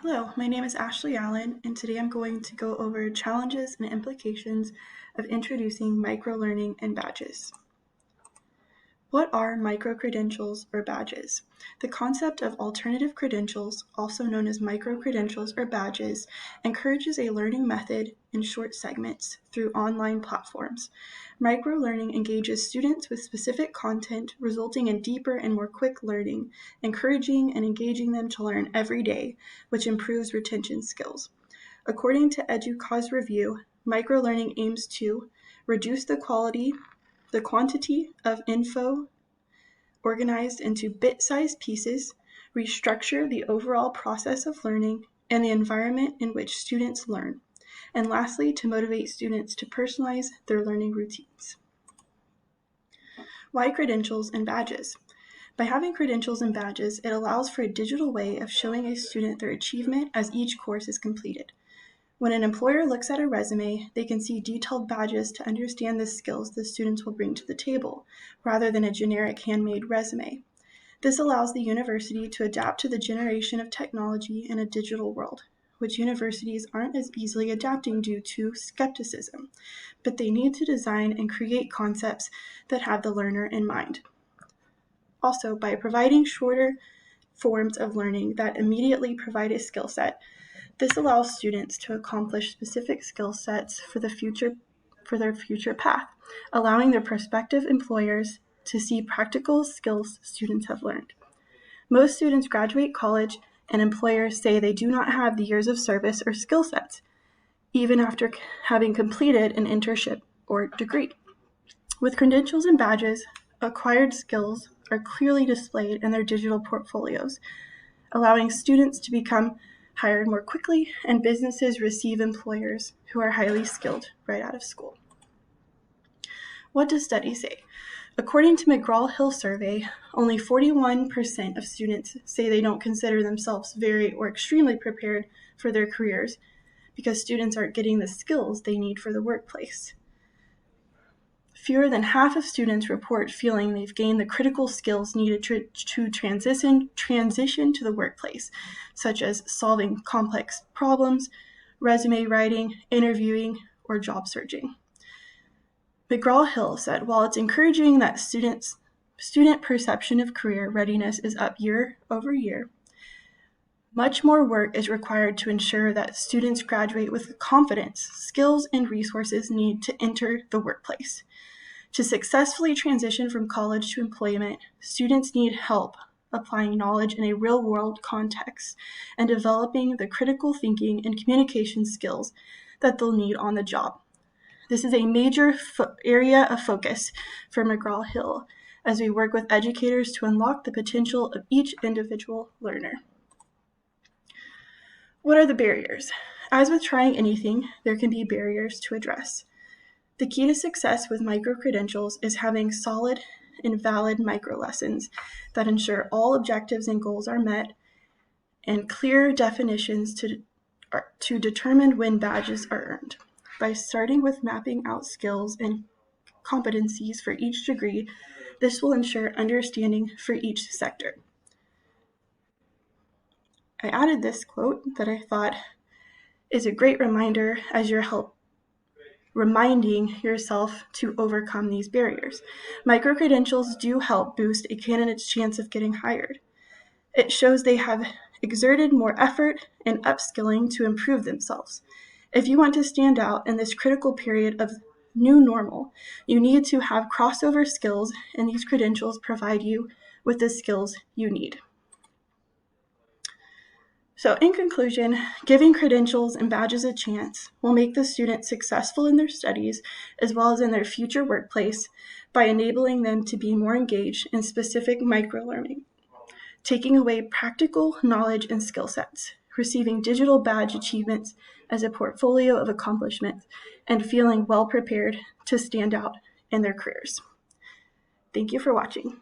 Hello, my name is Ashley Allen, and today I'm going to go over challenges and implications of introducing microlearning and badges. What are micro-credentials or badges? The concept of alternative credentials, also known as micro-credentials or badges, encourages a learning method in short segments through online platforms. Microlearning engages students with specific content, resulting in deeper and more quick learning, encouraging and engaging them to learn every day, which improves retention skills. According to EDUCAUSE review, microlearning aims to reduce the quantity of info organized into bit-sized pieces, restructure the overall process of learning and the environment in which students learn, and lastly, to motivate students to personalize their learning routines. Why credentials and badges? By having credentials and badges, it allows for a digital way of showing a student their achievement as each course is completed. When an employer looks at a resume, they can see detailed badges to understand the skills the students will bring to the table, rather than a generic handmade resume. This allows the university to adapt to the generation of technology in a digital world, which universities aren't as easily adapting due to skepticism, but they need to design and create concepts that have the learner in mind. Also, by providing shorter forms of learning that immediately provide a skill set, this allows students to accomplish specific skill sets for their future path, allowing their prospective employers to see practical skills students have learned. Most students graduate college and employers say they do not have the years of service or skill sets, even after having completed an internship or degree. With credentials and badges, acquired skills are clearly displayed in their digital portfolios, allowing students to become hired more quickly, and businesses receive employers who are highly skilled right out of school. What does studies say? According to McGraw-Hill survey, only 41% of students say they don't consider themselves very or extremely prepared for their careers because students aren't getting the skills they need for the workplace. Fewer than half of students report feeling they've gained the critical skills needed to transition to the workplace, such as solving complex problems, resume writing, interviewing, or job searching. McGraw-Hill said, while it's encouraging that student perception of career readiness is up year over year, much more work is required to ensure that students graduate with the confidence, skills, and resources needed to enter the workplace. To successfully transition from college to employment, students need help applying knowledge in a real-world context and developing the critical thinking and communication skills that they'll need on the job. This is a major area of focus for McGraw-Hill as we work with educators to unlock the potential of each individual learner. What are the barriers? As with trying anything, there can be barriers to address. The key to success with micro-credentials is having solid and valid micro-lessons that ensure all objectives and goals are met, and clear definitions to determine when badges are earned. By starting with mapping out skills and competencies for each degree, this will ensure understanding for each sector. I added this quote that I thought is a great reminder as your help reminding yourself to overcome these barriers. Micro-credentials do help boost a candidate's chance of getting hired. It shows they have exerted more effort and upskilling to improve themselves. If you want to stand out in this critical period of new normal, you need to have crossover skills, and these credentials provide you with the skills you need. So in conclusion, giving credentials and badges a chance will make the student successful in their studies as well as in their future workplace by enabling them to be more engaged in specific microlearning, taking away practical knowledge and skill sets, receiving digital badge achievements as a portfolio of accomplishments, and feeling well prepared to stand out in their careers. Thank you for watching.